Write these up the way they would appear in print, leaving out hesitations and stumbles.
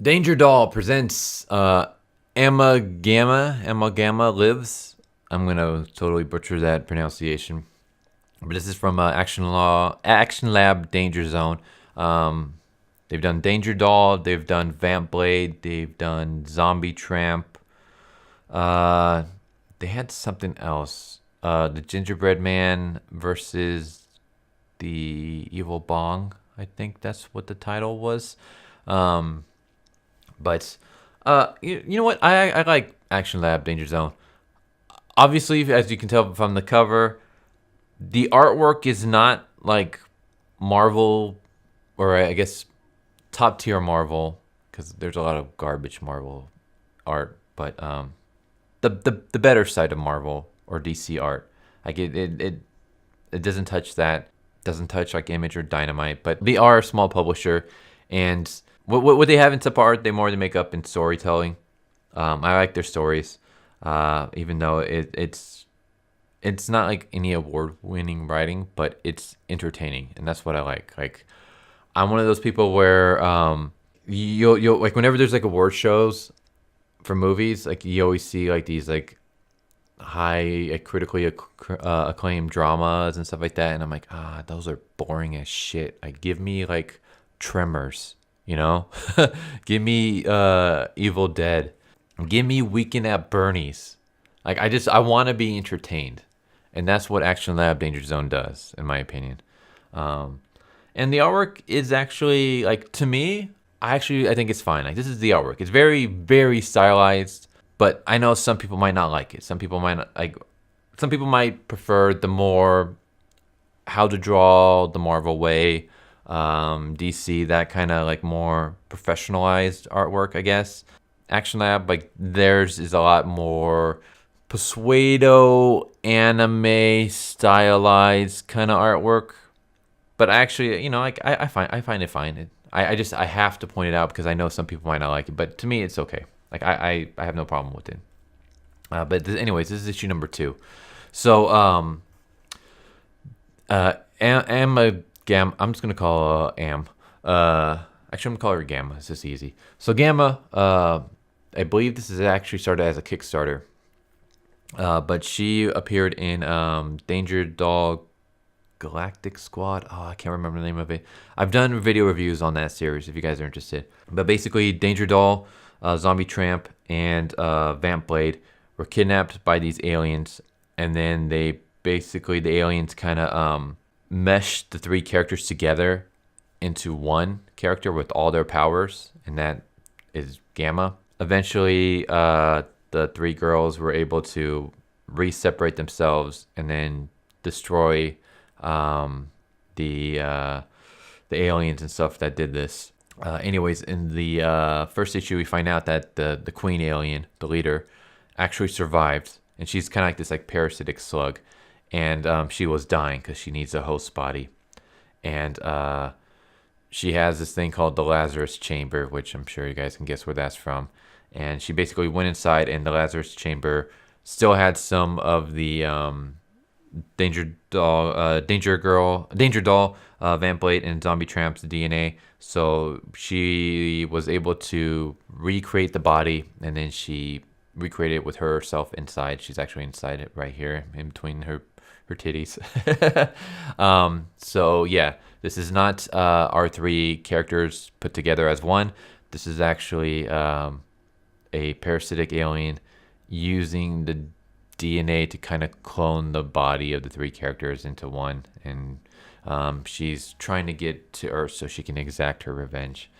Danger Doll presents Amalgama Lives. I'm gonna totally butcher that pronunciation, but this is from Action Lab Danger Zone. They've done Danger Doll, they've done Vamp Blade, they've done Zombie Tramp. They had something else. The Gingerbread Man versus the Evil Bong. I think that's what the title was. But you know what? I like Action Lab Danger Zone. Obviously, as you can tell from the cover, the artwork is not like Marvel, or I guess top tier Marvel, because there's a lot of garbage Marvel art. But the better side of Marvel or DC art, like it doesn't touch that. Doesn't touch like Image or Dynamite, but they are a small publisher, and what they have in top art, they make up in storytelling. I like their stories, even though it's not like any award-winning writing, but it's entertaining, and that's what I like. Like, I'm one of those people where you'll like, whenever there's like award shows for movies, like you always see like these like high critically acclaimed dramas and stuff like that, and I'm like, those are boring as shit. Like, give me like Tremors, you know. Give me Evil Dead, give me Weekend at Bernie's. Like, I want to be entertained, and that's what Action Lab Danger Zone does, in my opinion. And the artwork is actually, like, to me, I think it's fine. Like, this is the artwork. It's very, very stylized, but I know some people might not like it. Some people might prefer the more how to draw the Marvel way, DC, that kind of like more professionalized artwork, I guess. Action Lab, like, theirs is a lot more pseudo anime stylized kind of artwork. But actually, you know, like, I find it fine. I have to point it out because I know some people might not like it, but to me it's okay. Like, I have no problem with it. Anyways, this is issue number 2. So I'm just gonna call Am. Actually, I'm gonna call her Gamma. It's just easy. So Gamma, I believe this is actually started as a Kickstarter, but she appeared in Danger Doll Galactic Squad. Oh, I can't remember the name of it. I've done video reviews on that series if you guys are interested. But basically, Danger Doll, Zombie Tramp, and Vamp Blade were kidnapped by these aliens, and then the aliens kind of meshed the 3 characters together into one character with all their powers, and that is Gamma. Eventually, the 3 girls were able to re-separate themselves and then destroy the aliens and stuff that did this. Anyways, in the first issue, we find out that the queen alien, the leader, actually survived, and she's kind of like this like parasitic slug, and she was dying because she needs a host body, and she has this thing called the Lazarus Chamber, which I'm sure you guys can guess where that's from. And she basically went inside, and the Lazarus Chamber still had some of the Danger Doll, Vamp Blade, and Zombie Tramp's DNA. So she was able to recreate the body, and then she recreated it with herself inside. She's actually inside it right here, in between her titties. So yeah, this is not our 3 characters put together as one. This is actually a parasitic alien using the DNA to kind of clone the body of the 3 characters into one, and she's trying to get to Earth so she can exact her revenge.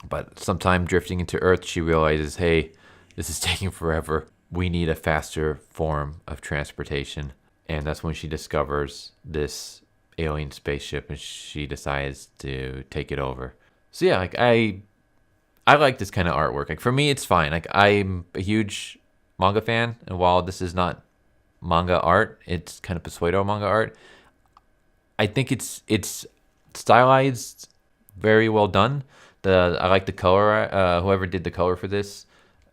But sometime drifting into Earth, she realizes, hey, this is taking forever. We need a faster form of transportation. And that's when she discovers this alien spaceship, and she decides to take it over. So yeah, like, I like this kind of artwork. Like, for me, it's fine. Like, I'm a huge manga fan, and while this is not manga art, it's kind of pseudo manga art. I think it's stylized very well done. I like the color. Whoever did the color for this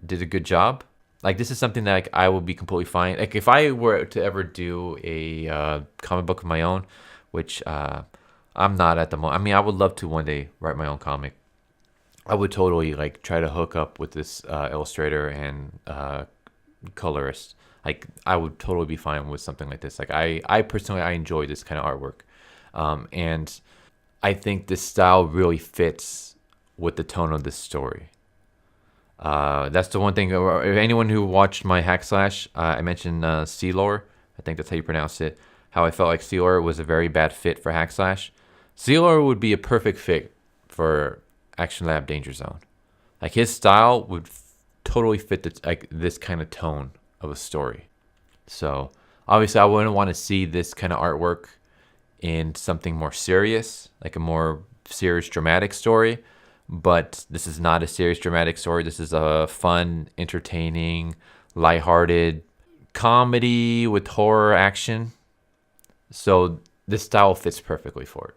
did a good job. Like, this is something that, like, I would be completely fine. Like, if I were to ever do a comic book of my own, which I'm not at the moment. I mean, I would love to one day write my own comic. I would totally like try to hook up with this illustrator and colorist. Like I would totally be fine with something like this. Like I personally I enjoy this kind of artwork, and I think this style really fits with the tone of this story. That's the one thing. If anyone who watched my hack slash, I mentioned Sealor. I think that's how you pronounce it. How I felt like Sealor was a very bad fit for hack slash. Sealor would be a perfect fit for Action Lab Danger Zone. Like his style would totally fit like this kind of tone of a story. So obviously, I wouldn't want to see this kind of artwork in something more serious, like a more serious dramatic story. But this is not a serious dramatic story. This is a fun, entertaining, lighthearted comedy with horror action. So this style fits perfectly for it.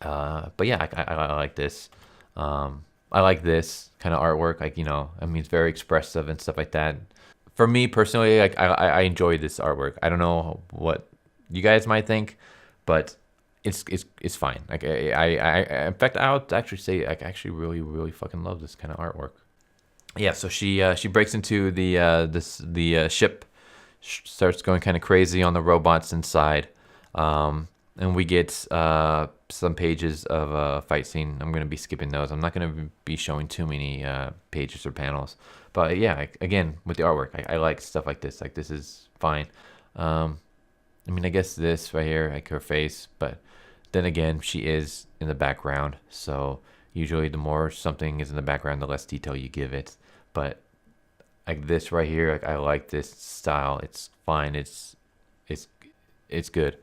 But yeah, I like this. I like this kind of artwork. Like, you know, I mean, it's very expressive and stuff like that. For me personally, like I enjoy this artwork. I don't know what you guys might think, but it's fine. Like I in fact I would actually say I actually really fucking love this kind of artwork. Yeah, so she breaks into the ship, starts going kind of crazy on the robots inside, and we get some pages of a fight scene. I'm gonna be skipping those. I'm not gonna be showing too many pages or panels, but yeah, again with the artwork, I like stuff like this. Like this is fine. I mean, I guess this right here, like her face, but then again, she is in the background, so usually the more something is in the background, the less detail you give it. But like this right here, like I like this style. It's fine. It's good.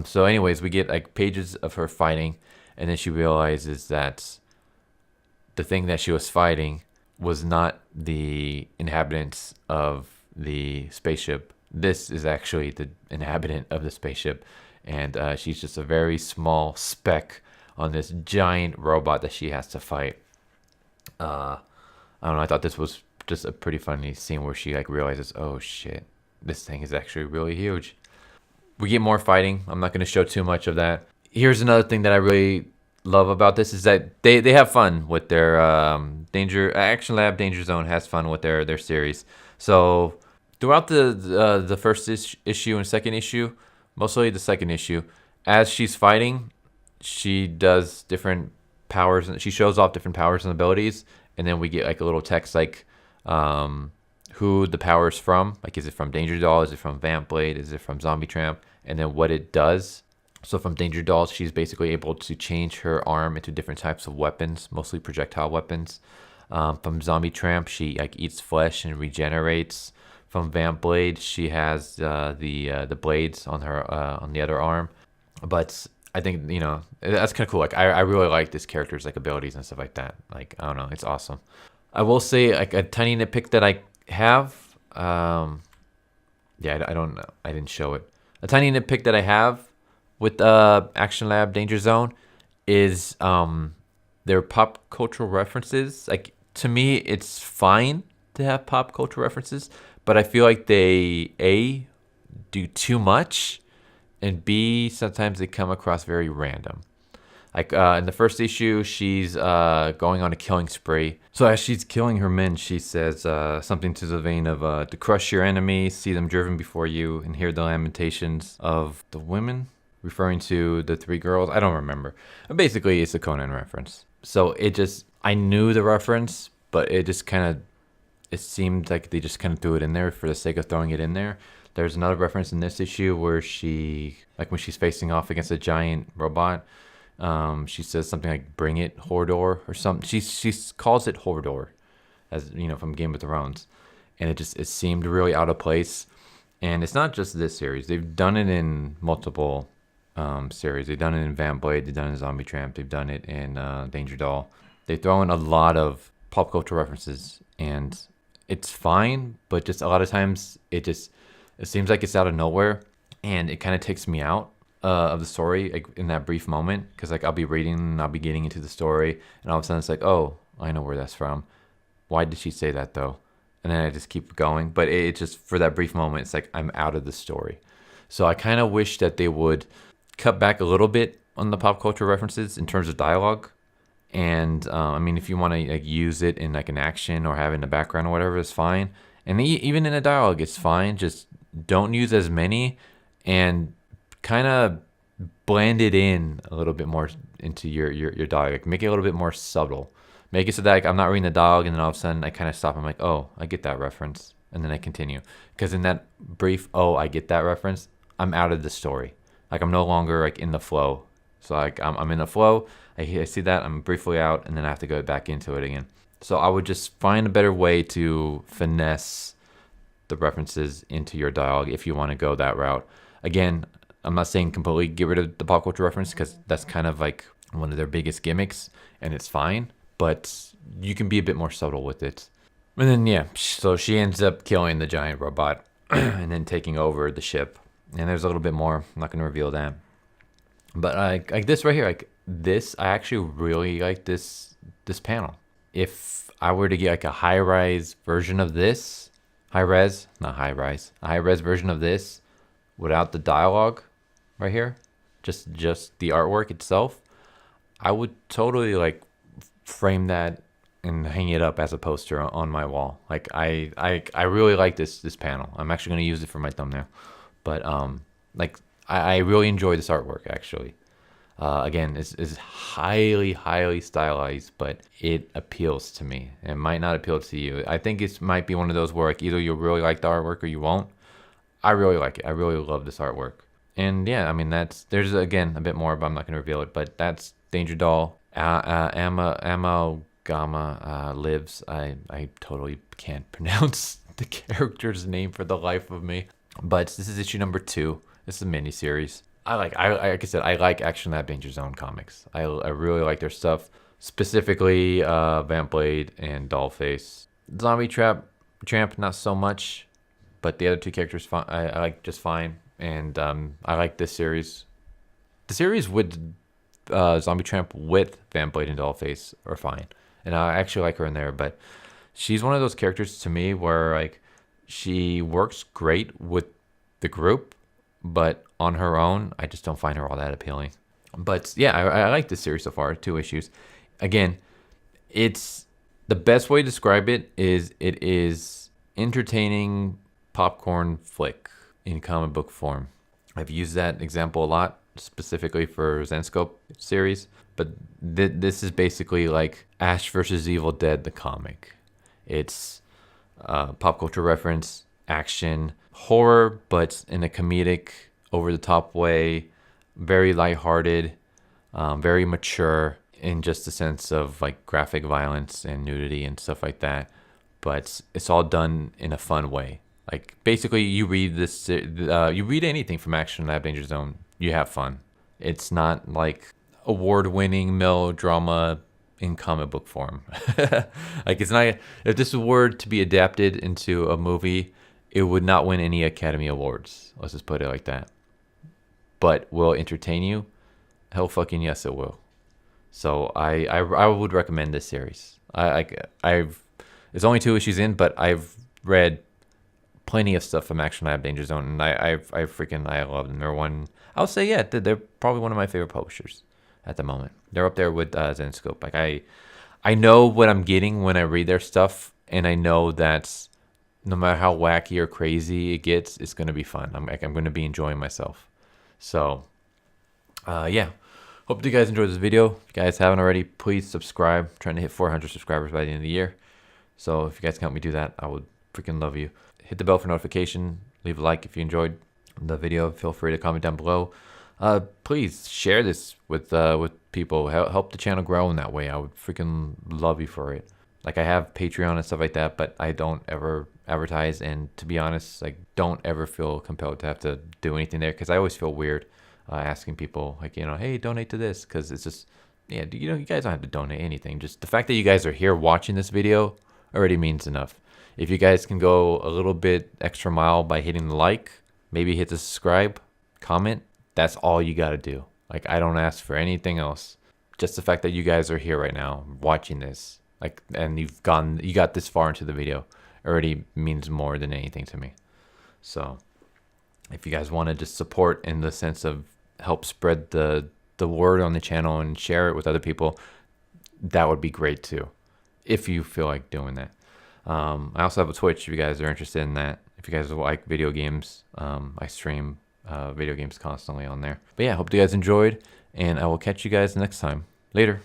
So anyways, we get like pages of her fighting, and then she realizes that the thing that she was fighting was not the inhabitants of the spaceship. This is actually the inhabitant of the spaceship, and she's just a very small speck on this giant robot that she has to fight. I don't know. I thought this was just a pretty funny scene where she like realizes, oh shit, this thing is actually really huge. We get more fighting. I'm not going to show too much of that. Here's another thing that I really love about this is that they have fun with their Action Lab Danger Zone has fun with their series. So throughout the first issue and second issue, mostly the second issue, as she's fighting, she does different powers and she shows off different powers and abilities, and then we get like a little text like who the power is from. Like, is it from Danger Doll? Is it from Vamp Blade? Is it from Zombie Tramp? And then what it does. So from Danger Doll, she's basically able to change her arm into different types of weapons, mostly projectile weapons. From Zombie Tramp, she like eats flesh and regenerates. From Vamp Blade, she has the blades on her on the other arm. But I think, you know, that's kind of cool. Like I really like this character's like abilities and stuff like that. Like, I don't know, it's awesome. I will say like a tiny nitpick that I have. Yeah, I don't know. I didn't show it. A tiny nitpick that I have with Action Lab Danger Zone is their pop cultural references. Like, to me, it's fine to have pop cultural references, but I feel like they A, do too much, and B, sometimes they come across very random. Like in the first issue, she's going on a killing spree. So as she's killing her men, she says something to the vein of to crush your enemies, see them driven before you, and hear the lamentations of the women, referring to the three girls. I don't remember. Basically, it's a Conan reference. So I knew the reference, but it just kind of, it seemed like they just kind of threw it in there for the sake of throwing it in there. There's another reference in this issue where when she's facing off against a giant robot, she says something like "Bring it, Hordor" or something. She calls it Hordor, as you know, from Game of Thrones, and it seemed really out of place. And it's not just this series; they've done it in multiple series. They've done it in Vamp Blade, they've done it in Zombie Tramp, they've done it in Danger Doll. They throw in a lot of pop culture references, and it's fine, but just a lot of times it seems like it's out of nowhere, and it kind of takes me out of the story, like, in that brief moment, because like I'll be reading and I'll be getting into the story, and all of a sudden it's like, oh, I know where that's from. Why did she say that though? And then I just keep going, but it just, for that brief moment, it's like I'm out of the story. So I kind of wish that they would cut back a little bit on the pop culture references in terms of dialogue, And I mean, if you want to like use it in like an action or have it in the background or whatever, it's fine. And even in a dialogue, it's fine. Just don't use as many, and kind of blend it in a little bit more into your dialogue. Like, make it a little bit more subtle. Make it so that like, I'm not reading the dialogue and then all of a sudden I kind of stop. I'm like, oh, I get that reference, and then I continue. Because in that brief, oh, I get that reference, I'm out of the story. Like, I'm no longer like in the flow. So like I'm in the flow. I see that, I'm briefly out, and then I have to go back into it again. So I would just find a better way to finesse the references into your dialogue if you want to go that route. Again, I'm not saying completely get rid of the pop culture reference, because that's kind of like one of their biggest gimmicks, and it's fine. But you can be a bit more subtle with it. And then yeah, so she ends up killing the giant robot and then taking over the ship. And there's a little bit more. I'm not going to reveal that. But like this right here, like this, I actually really like this panel. If I were to get like a high-res version of this, high-res, not high-rise, a high-res version of this without the dialogue right here, just the artwork itself, I would totally like frame that and hang it up as a poster on my wall. Like I really like this panel. I'm actually going to use it for my thumbnail. But like I really enjoy this artwork actually. Again, it's highly stylized, but it appeals to me. It might not appeal to you. I think it might be one of those where like either you'll really like the artwork or you won't. I really like it. I really love this artwork. And yeah, I mean, there's again a bit more, but I'm not going to reveal it. But that's Danger Doll. Amalgama lives. I totally can't pronounce the character's name for the life of me. But this is issue number 2. This is a mini series. Like I said, I like Action Lab Danger Zone comics. I really like their stuff, specifically Vamp Blade and Dollface. Zombie Tramp, not so much, but the other 2 characters I like just fine. And I like this series. The series with Zombie Tramp with Vamp Blade and Dollface are fine, and I actually like her in there. But she's one of those characters to me where like she works great with the group, but on her own, I just don't find her all that appealing. But yeah, I like this series so far. 2 issues. Again, it's the best way to describe it is entertaining popcorn flick in comic book form. I've used that example a lot, specifically for Zenscope series, but this is basically like Ash versus Evil Dead, the comic. It's pop culture reference, action, horror, but in a comedic, over-the-top way, very lighthearted, very mature in just the sense of like graphic violence and nudity and stuff like that. But it's all done in a fun way. Like basically, you read this, you read anything from Action Lab Danger Zone, you have fun. It's not like award-winning melodrama in comic book form. Like it's not. If this were to be adapted into a movie, it would not win any Academy Awards. Let's just put it like that. But will it entertain you? Hell fucking yes, it will. So I would recommend this series. I've it's only 2 issues in, but I've read plenty of stuff from Action Lab Danger Zone, and I love them. They're one. I would say, yeah, they're probably one of my favorite publishers at the moment. They're up there with Zenscope. Like I know what I'm getting when I read their stuff, and I know that no matter how wacky or crazy it gets, it's gonna be fun. I'm gonna be enjoying myself. So, yeah. Hope you guys enjoyed this video. If you guys haven't already, please subscribe. I'm trying to hit 400 subscribers by the end of the year. So if you guys can help me do that, I would freaking love you. Hit the bell for notification. Leave a like if you enjoyed the video. Feel free to comment down below. Please share this with people. Help the channel grow in that way. I would freaking love you for it. Like I have Patreon and stuff like that, but I don't ever advertise. And to be honest, like don't ever feel compelled to have to do anything there, because I always feel weird asking people like, hey, donate to this, because it's just, yeah, you guys don't have to donate anything. Just the fact that you guys are here watching this video already means enough. If you guys can go a little bit extra mile by hitting the like, maybe hit the subscribe, comment, that's all you got to do. Like I don't ask for anything else. Just the fact that you guys are here right now watching this, like, and you got this far into the video already means more than anything to me. So if you guys want to just support in the sense of help spread the word on the channel and share it with other people, that would be great too, if you feel like doing that. I also have a Twitch if you guys are interested in that. If you guys like video games, I stream video games constantly on there. But yeah, hope you guys enjoyed, and I will catch you guys next time. Later.